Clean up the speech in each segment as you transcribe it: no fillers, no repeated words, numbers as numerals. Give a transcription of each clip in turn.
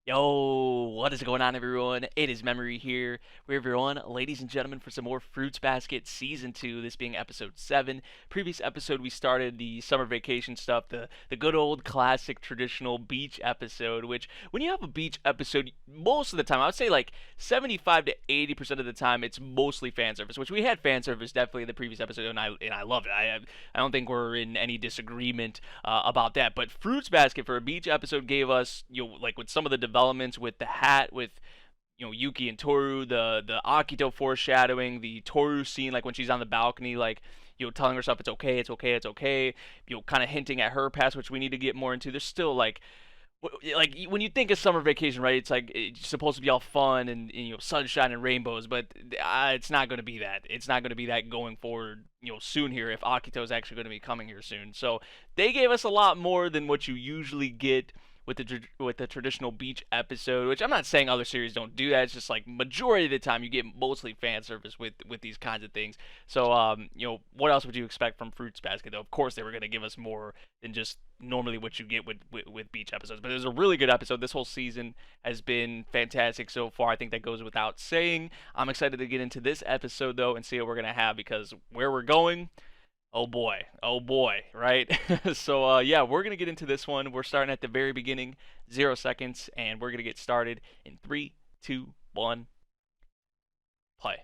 Yo, what is going on, everyone? It is Memory here. We're everyone, ladies and gentlemen, for some more Fruits Basket Season 2, this being Episode 7. Previous episode, we started the summer vacation stuff, the good old classic traditional beach episode, which, when you have a beach episode, most of the time, I would say like 75 to 80% of the time, it's mostly fan service, which we had fan service definitely in the previous episode, and I love it. I don't think we're in any disagreement about that. But Fruits Basket for a beach episode gave us, like with some of the developments with the hat, with Yuki and Toru, the Akito foreshadowing, the Toru scene, like when she's on the balcony, like telling herself it's okay, it's okay, it's okay, kind of hinting at her past, which we need to get more into. There's still like when you think of summer vacation, right? It's like it's supposed to be all fun and sunshine and rainbows, but it's not going to be that. It's not going to be that going forward, soon here if Akito is actually going to be coming here soon. So they gave us a lot more than what you usually get with the traditional beach episode, which I'm not saying other series don't do that. It's just like majority of the time you get mostly fan service with these kinds of things. So what else would you expect from Fruits Basket? Though of course they were going to give us more than just normally what you get with beach episodes. But it was a really good episode. This whole season has been fantastic so far. I think that goes without saying. I'm excited to get into this episode though and see what we're gonna have, because where we're going, oh boy, right? So yeah, we're gonna get into this one. We're starting at the very beginning, 0 seconds, and we're gonna get started in 3, 2, 1, play.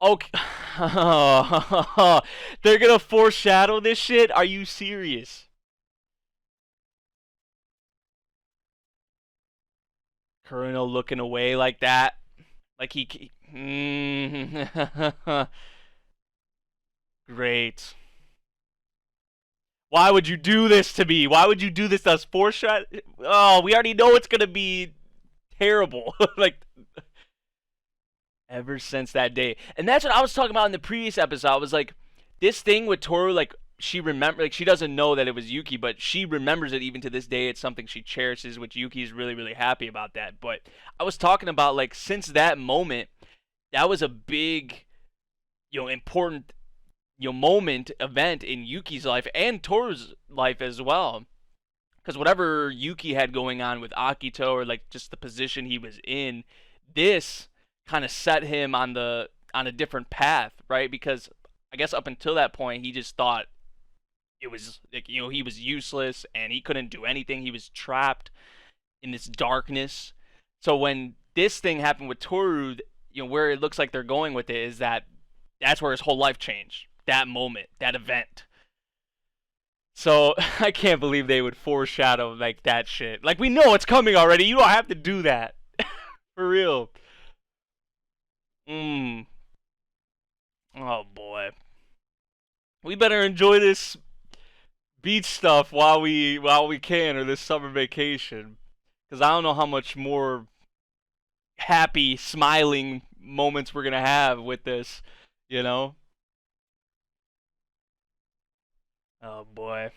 Okay. They're gonna foreshadow this shit? Are you serious? Kurino looking away like that. Like he. Great. Why would you do this to me? Why would you do this to us? Foreshadow. Oh, we already know it's gonna be terrible. Like ever since that day, and that's what I was talking about in the previous episode. I was like, this thing with Toru, like like she doesn't know that it was Yuki, but she remembers it even to this day. It's something she cherishes, which Yuki is really really happy about that. But I was talking about like since that moment, that was a big, important, moment event in Yuki's life and Toru's life as well. Because whatever Yuki had going on with Akito, or like just the position he was in, this kind of set him on a different path, right? Because I guess up until that point, he just thought it was like he was useless and he couldn't do anything. He was trapped in this darkness. So when this thing happened with Toru, where it looks like they're going with it is that that's where his whole life changed. That moment, that event. So I can't believe they would foreshadow like that shit. Like we know it's coming already. You don't have to do that. For real. Mm. Oh boy. We better enjoy this beach stuff while we can, or this summer vacation, because I don't know how much more happy, smiling moments we're gonna have with this. You know. Oh boy.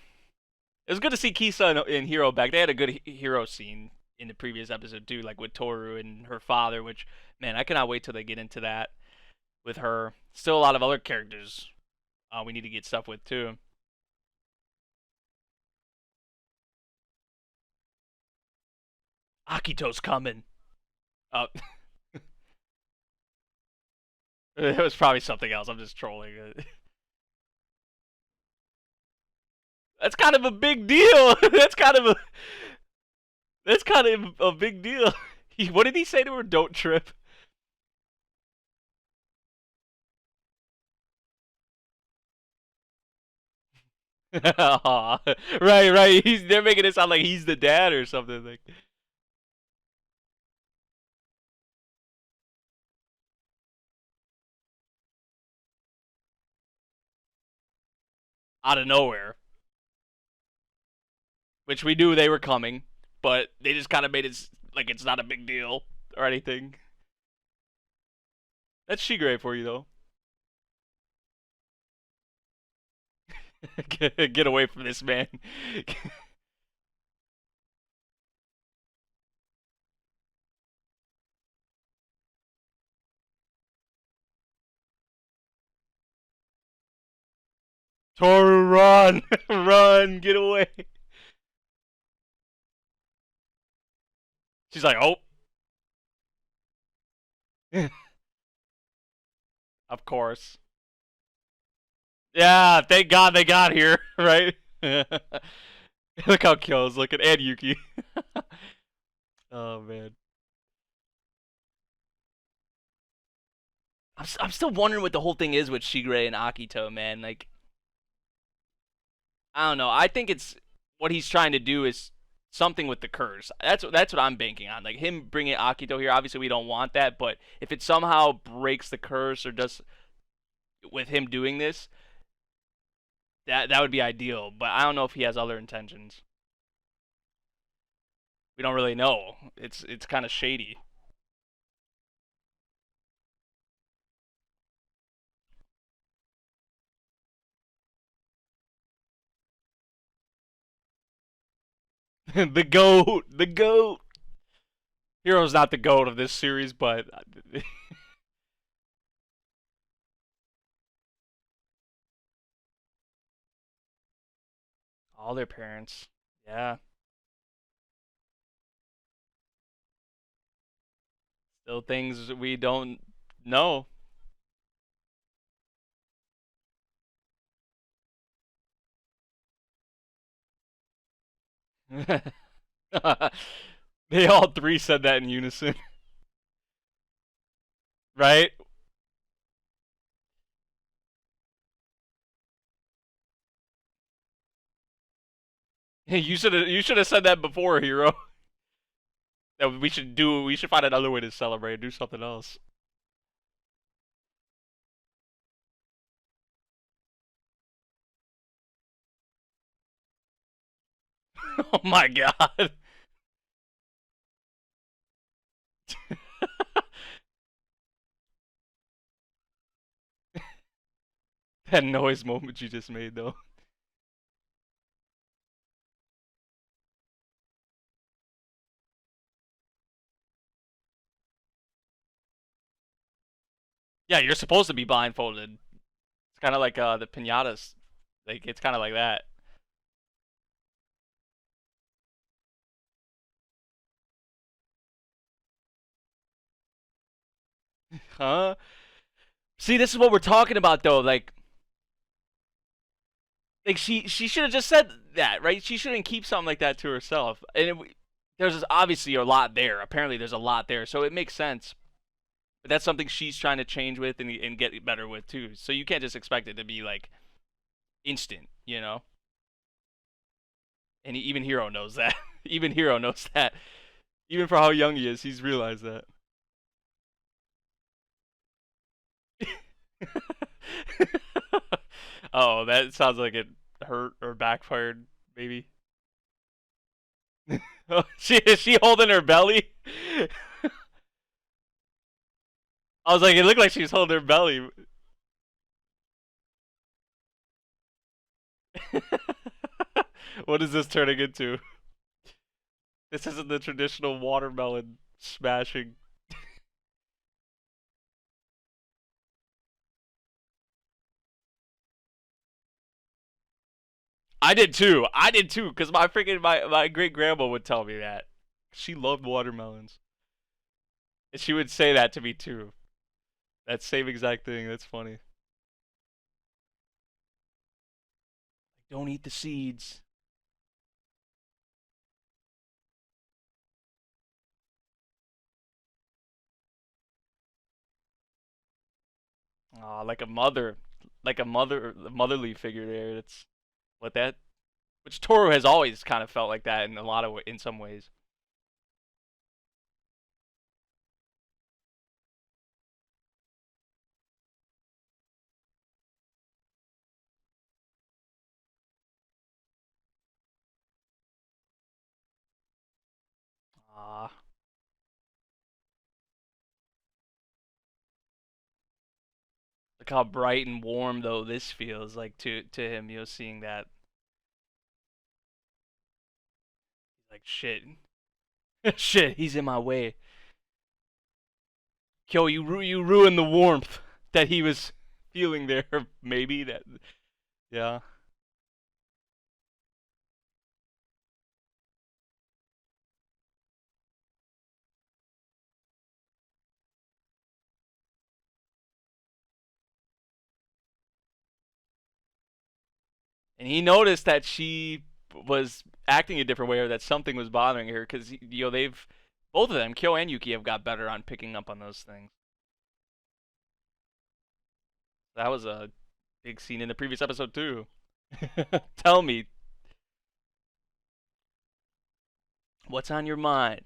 It was good to see Kisa and Hiro back. They had a good Hiro scene in the previous episode too, like with Toru and her father. Which, man, I cannot wait till they get into that with her. Still a lot of other characters we need to get stuff with too. Akito's coming. Oh, it was probably something else. I'm just trolling. That's kind of a big deal. That's kind of a big deal. What did he say to her? Don't trip. Aw. Right, right. They're making it sound like he's the dad or something. Like out of nowhere, which we knew they were coming, but they just kind of made it like it's not a big deal or anything. That's Shigure for you though. Get away from this man. Toru, run! Run! Get away! She's like, oh. Of course. Yeah, thank God they got here, right? Look how Kyo's looking, and Yuki. Oh man, I'm still wondering what the whole thing is with Shigure and Akito, man. Like, I don't know. I think it's what he's trying to do is something with the curse. That's what I'm banking on. Like him bringing Akito here. Obviously, we don't want that, but if it somehow breaks the curse or does with him doing this, that would be ideal. But I don't know if he has other intentions. We don't really know. It's kind of shady. The goat, the goat. Hero's not the goat of this series, but all their parents. Yeah, still things we don't know. They all three said that in unison, right? Hey, you should have said that before, hero. That we should find another way to celebrate, do something else. Oh my god. That noise moment you just made though. Yeah, you're supposed to be blindfolded. It's kind of like the pinatas. Like it's kind of like that. Huh? See, this is what we're talking about though. Like she should have just said that, right? She shouldn't keep something like that to herself. There's obviously a lot there. Apparently, there's a lot there, so it makes sense. But that's something she's trying to change with and get better with too. So you can't just expect it to be like instant, you know. And even Hero knows that. Even Hero knows that. Even for how young he is, he's realized that. Oh, that sounds like it hurt or backfired, maybe. Oh, she is she holding her belly? I was like, it looked like she was holding her belly. What is this turning into? This isn't the traditional watermelon smashing. I did too. I did too, because my great grandma would tell me that. She loved watermelons. And she would say that to me too. That same exact thing. That's funny. Don't eat the seeds. Like a mother, a motherly figure there. That's what that. Which Toru has always kind of felt like that in a lot of in some ways. Ah, look how bright and warm though this feels like to him. You know, seeing that, like shit, shit, he's in my way. Kyo, you ruined the warmth that he was feeling there. Maybe that, Yeah. And he noticed that she was acting a different way, or that something was bothering her, because they've both of them, Kyo and Yuki, have got better on picking up on those things. That was a big scene in the previous episode too. Tell me, what's on your mind?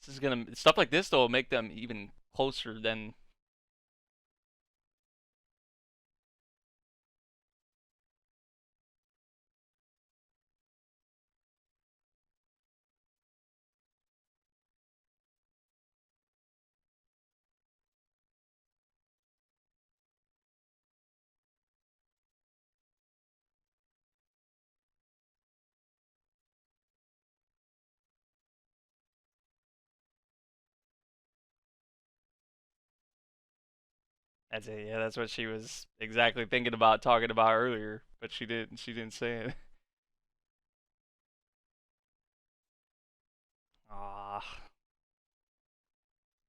This is gonna stuff like this though will make them even closer than. That's it. Yeah, that's what she was exactly thinking about talking about earlier, but she didn't. She didn't say it. Ah.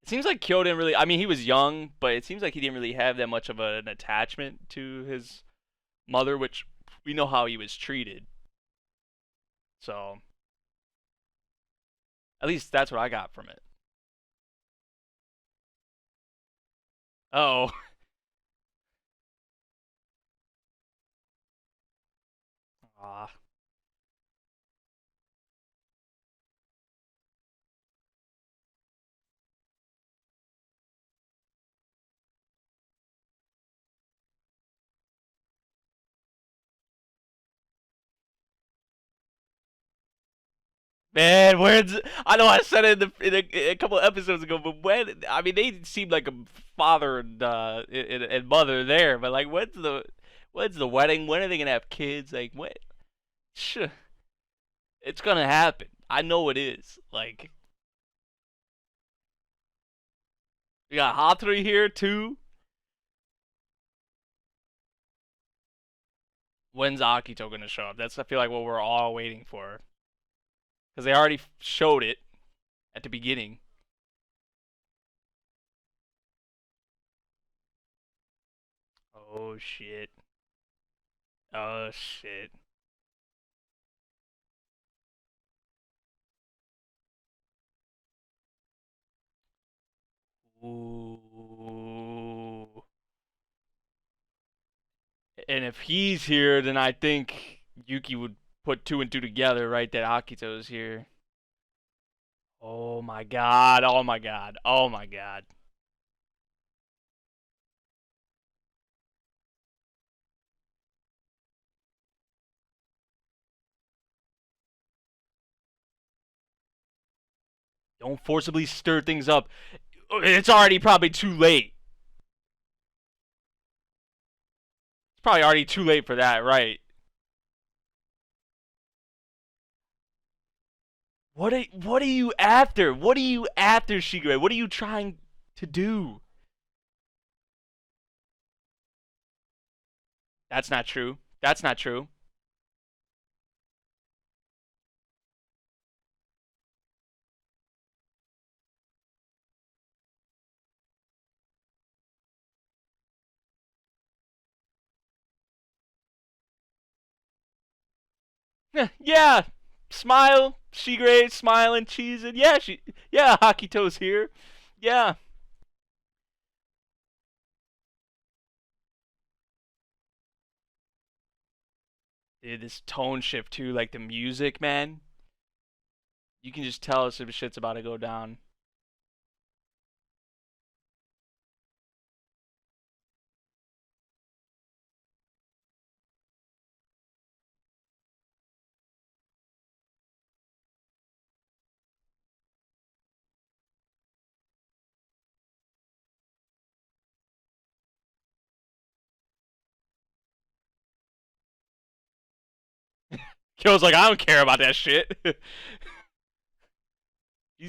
It seems like Kyo didn't really. I mean, he was young, but it seems like he didn't really have that much of an attachment to his mother, which we know how he was treated. So at least that's what I got from it. Oh, ah. Man, where's I know I said it in a couple of episodes ago, but when I mean they seem like a father and mother there, but like when's the wedding? When are they gonna have kids? Like what? Shh, it's gonna happen. I know it is. Like we got Hatori here too. When's Akito gonna show up? That's I feel like what we're all waiting for because they already showed it at the beginning. Oh shit. Oh shit. Ooh. And if he's here, then I think Yuki would put two and two together, right? That Akito's here. Oh my god. Oh my god. Oh my god. Don't forcibly stir things up. It's already probably too late. It's probably already too late for that, right? What are you after? What are you after, Shigure? What are you trying to do? That's not true. That's not true. Yeah. Smile, Shigure, smiling, cheesing. Yeah, yeah, Akito's here. Yeah. Dude, this tone shift too, like the music, man. You can just tell some shit's about to go down. Kyo's like, I don't care about that shit.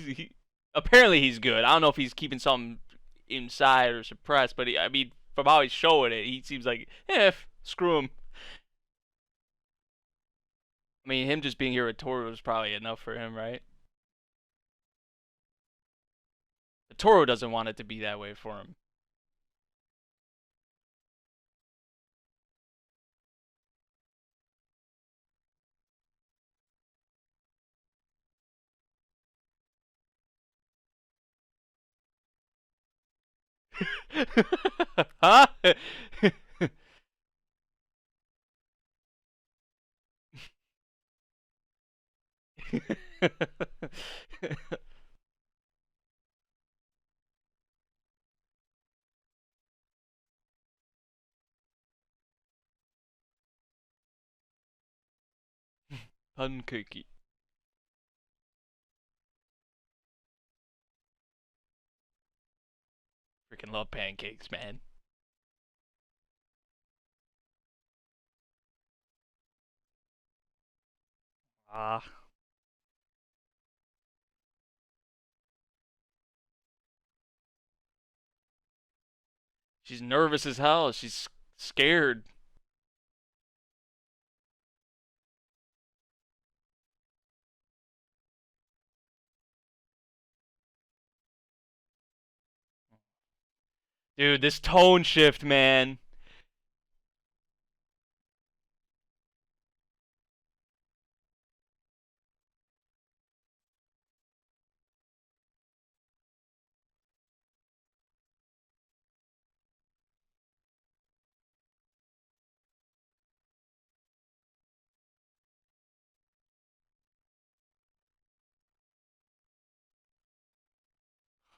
he apparently he's good. I don't know if he's keeping something inside or suppressed, but I mean, from how he's showing it, he seems like, screw him. I mean, him just being here with Toro is probably enough for him, right? But Toro doesn't want it to be that way for him. Huh? Pancakey. Freaking love pancakes, man. Ah, she's nervous as hell. She's scared. Dude, this tone shift, man.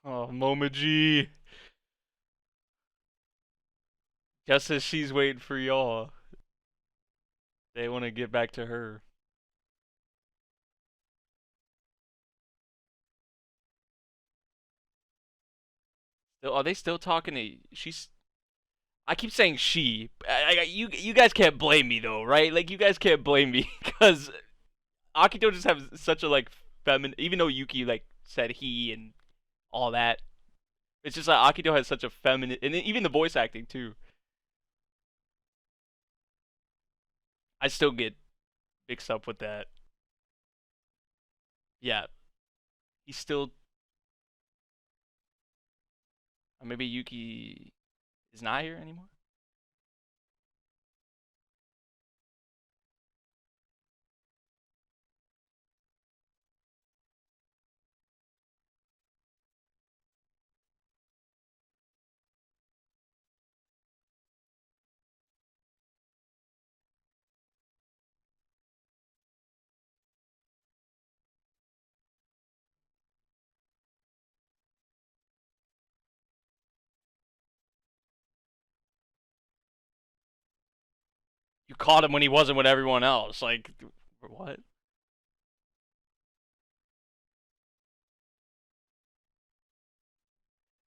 Oh, Momaji. Just as she's waiting for y'all, they want to get back to her. Are they still talking to? She's. I keep saying she. You guys can't blame me though, right? Like you guys can't blame me because Akito just has such a like feminine. Even though Yuki like said he and all that, it's just like Akito has such a feminine, and even the voice acting too. I still get mixed up with that. Yeah, he's still. Or maybe Yuki is not here anymore. You caught him when he wasn't with everyone else. Like, what?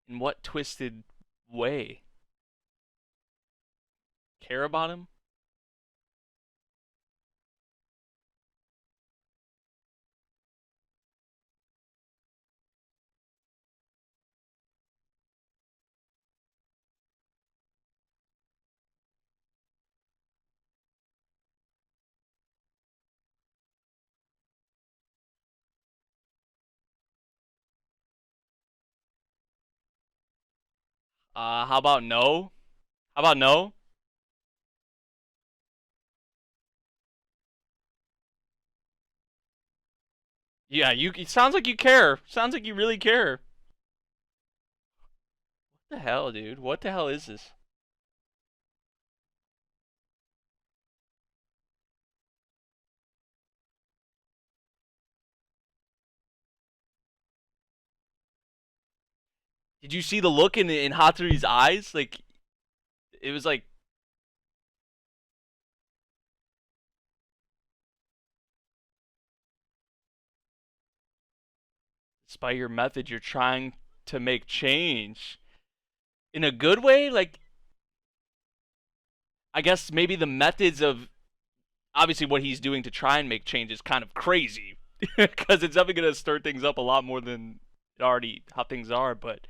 In what twisted way? Care about him? How about no? How about no? Yeah, you. It sounds like you care. Sounds like you really care. What the hell, dude? What the hell is this? Did you see the look in Hattori's eyes? Like, it was like, despite your method, you're trying to make change in a good way. Like, I guess maybe the methods of obviously what he's doing to try and make change is kind of crazy. because it's definitely gonna stir things up a lot more than it already how things are. But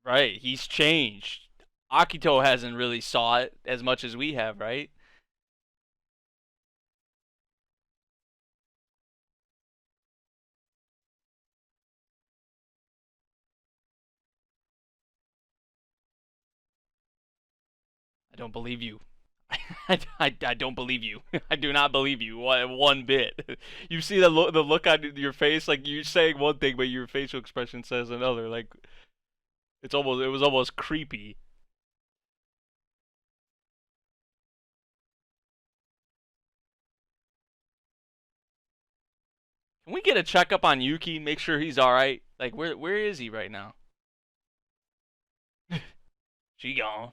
right, he's changed. Akito hasn't really saw it as much as we have, right? I don't believe you. I don't believe you. I do not believe you one bit. You see the look on your face, like you're saying one thing, but your facial expression says another. Like it was almost creepy. Can we get a checkup on Yuki? Make sure he's all right. Like where is he right now? She gone.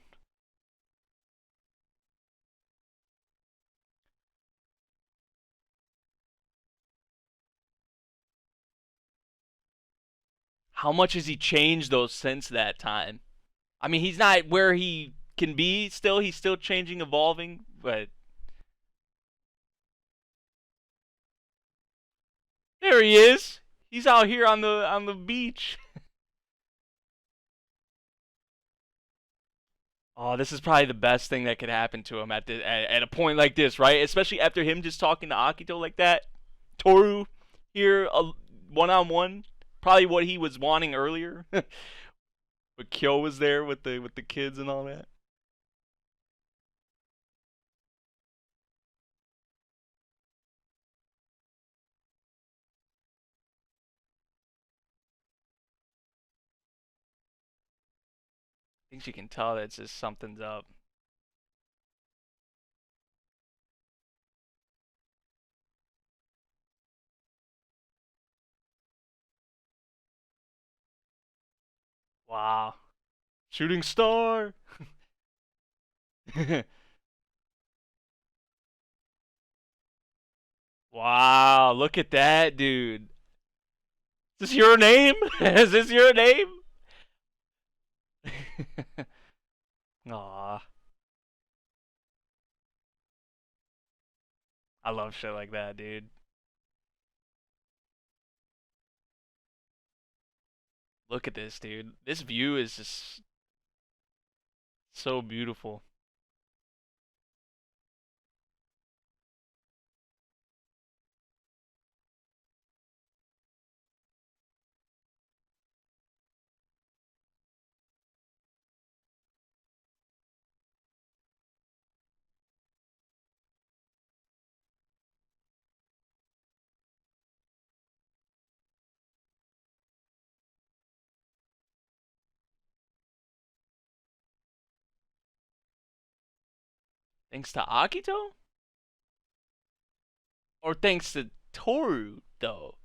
How much has he changed though since that time? I mean, he's not where he can be still. He's still changing, evolving, but there he is. He's out here on the beach. Oh, this is probably the best thing that could happen to him at a point like this, right? Especially after him just talking to Akito like that. Toru here, one on one, probably what he was wanting earlier. But Kyo was there with the kids and all that. I think she can tell that just something's up. Wow, shooting star. Wow, look at that, dude. Is this your name? Is this your name? Aw, I love shit like that, dude. Look at this, dude. This view is just so beautiful. Thanks to Akito? Or thanks to Toru, though?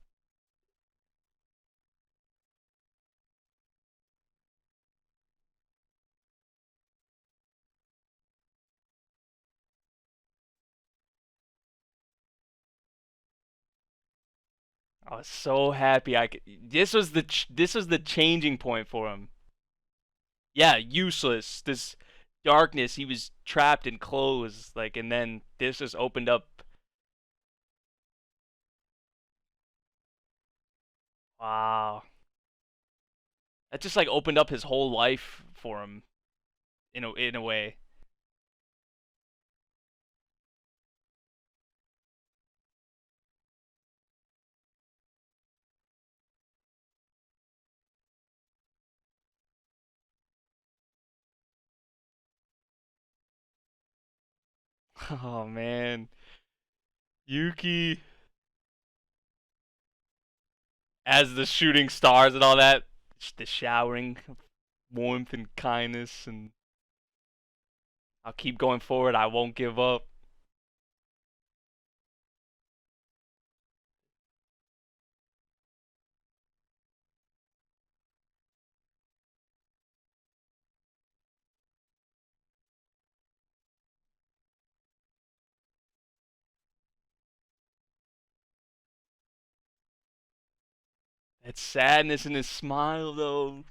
I was so happy I could. This was the changing point for him. Yeah, useless. This darkness. He was trapped in clothes, like, and then this just opened up. Wow, that just like opened up his whole life for him in a way. Oh man, Yuki as the shooting stars and all that, the showering warmth and kindness, and I'll keep going forward. I won't give up. That sadness in his smile, though.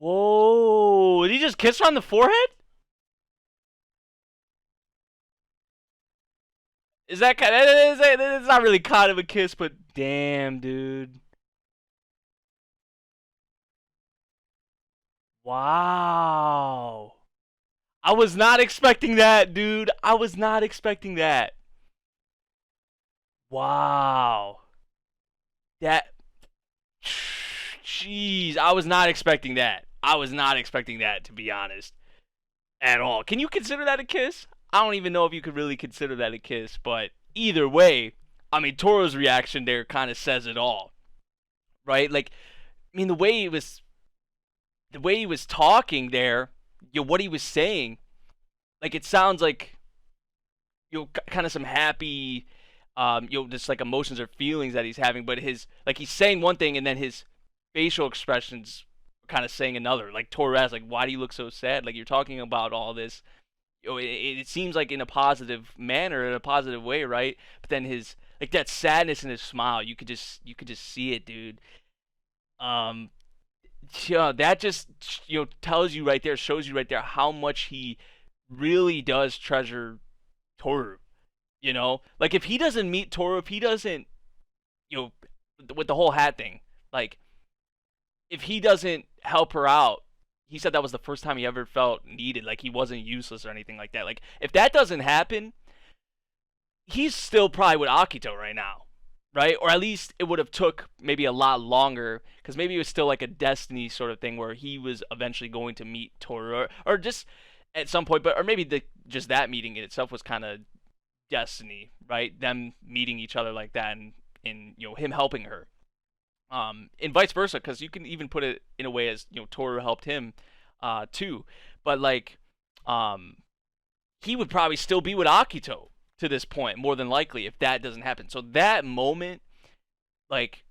Whoa! Did he just kiss her on the forehead? Is that kind of? It's not really kind of a kiss, but damn, dude. Wow. I was not expecting that, dude. I was not expecting that. Wow. That. Jeez, I was not expecting that. I was not expecting that, to be honest, at all. Can you consider that a kiss? I don't even know if you could really consider that a kiss, but either way, I mean, Toro's reaction there kind of says it all, right? Like, I mean, the way he was talking there, what he was saying, like it sounds like kind of some happy, just like emotions or feelings that he's having, but his like he's saying one thing and then his facial expressions are kind of saying another. Like Torres, like why do you look so sad? Like you're talking about all this. It seems like in a positive manner, in a positive way, right? But then his like that sadness in his smile, you could just see it, dude. Um, yeah, that just tells you right there, shows you right there how much he really does treasure Toru. Like if he doesn't meet Toru, if he doesn't, you know, with the whole hat thing, like if he doesn't help her out, he said that was the first time he ever felt needed, like he wasn't useless or anything like that. Like if that doesn't happen, he's still probably with Akito right now, right? Or at least it would have took maybe a lot longer because maybe it was still like a destiny sort of thing where he was eventually going to meet Toru or just at some point, but or maybe just that meeting in itself was kind of destiny, right? Them meeting each other like that and him helping her. And vice versa, because you can even put it in a way as Toru helped him, too. But like, um, he would probably still be with Akito to this point, more than likely, if that doesn't happen. So that moment, like,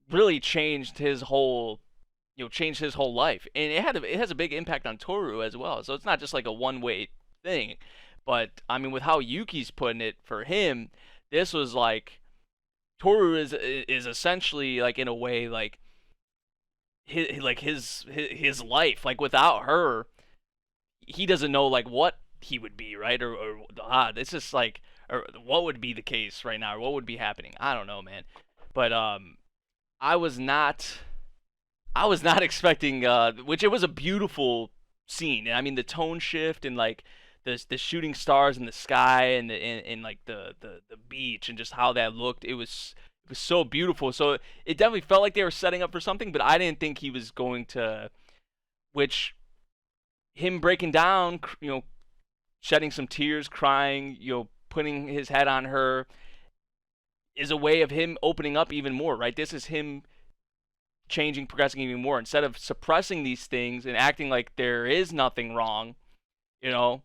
really changed his whole life, and it has a big impact on Toru as well. So it's not just like a one way thing. But I mean, with how Yuki's putting it for him, this was like Toru is essentially like in a way like his life. Like without her, he doesn't know like what he would be, right? Or it's just like or what would be the case right now, or what would be happening. I don't know, man. But I was not I was not expecting which it was a beautiful scene. And I mean the tone shift and like the shooting stars in the sky and like the beach and just how that looked. It was so beautiful. So it definitely felt like they were setting up for something, but I didn't think he was going to which him breaking down, shedding some tears, crying, putting his head on her is a way of him opening up even more, right? This is him changing, progressing even more. Instead of suppressing these things and acting like there is nothing wrong, you know,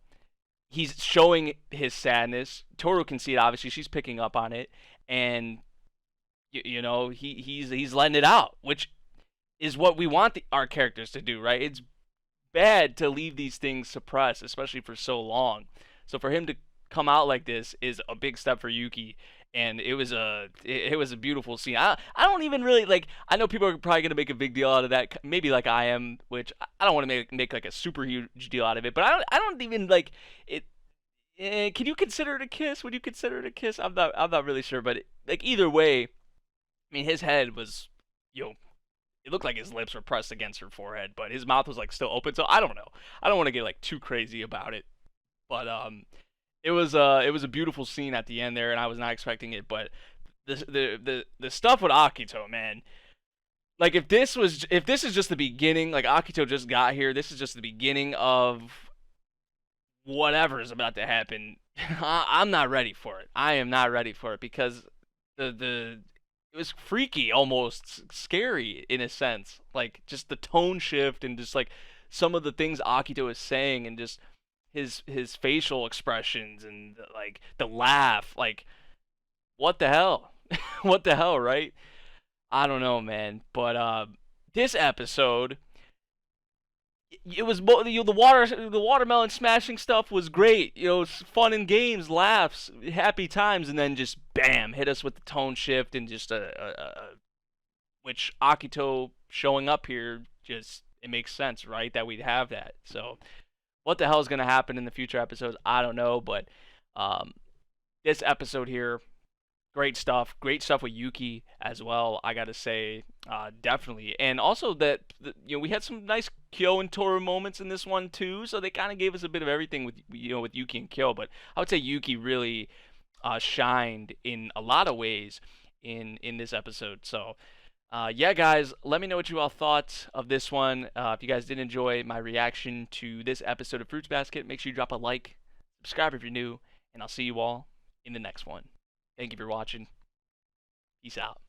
he's showing his sadness. Toru can see it, obviously. She's picking up on it. And, he's letting it out, which is what we want our characters to do, right? It's bad to leave these things suppressed, especially for so long. So for him to come out like this is a big step for Yuki, and it was a beautiful scene. I don't even really like. I know people are probably gonna make a big deal out of that, maybe like I am, which I don't want to make like a super huge deal out of it. But I don't even like it. Can you consider it a kiss? Would you consider it a kiss? I'm not really sure, but like either way, I mean his head was you know it looked like his lips were pressed against her forehead, but his mouth was like still open. So I don't know. I don't want to get like too crazy about it, but it was a beautiful scene at the end there, and I was not expecting it. But the stuff with Akito, man. Like if this is just the beginning, like Akito just got here. This is just the beginning of whatever is about to happen. I'm not ready for it. I am not ready for it because the it was freaky, almost scary in a sense. Like just the tone shift and just like some of the things Akito is saying and just his facial expressions and like the laugh. Like what the hell? What the hell, right? I don't know, man. But this episode it was the watermelon smashing stuff was great. It's fun and games, laughs, happy times, and then just bam, hit us with the tone shift and just which Akito showing up here just it makes sense, right, that we'd have that. So what the hell is going to happen in the future episodes? I don't know, but um, this episode here, great stuff. Great stuff with Yuki as well. I gotta say, definitely. And also that we had some nice Kyo and Toru moments in this one too. So they kind of gave us a bit of everything with with Yuki and Kyo. But I would say Yuki really shined in a lot of ways in this episode. So. Yeah, guys, let me know what you all thought of this one. If you guys did enjoy my reaction to this episode of Fruits Basket, make sure you drop a like, subscribe if you're new, and I'll see you all in the next one. Thank you for watching. Peace out.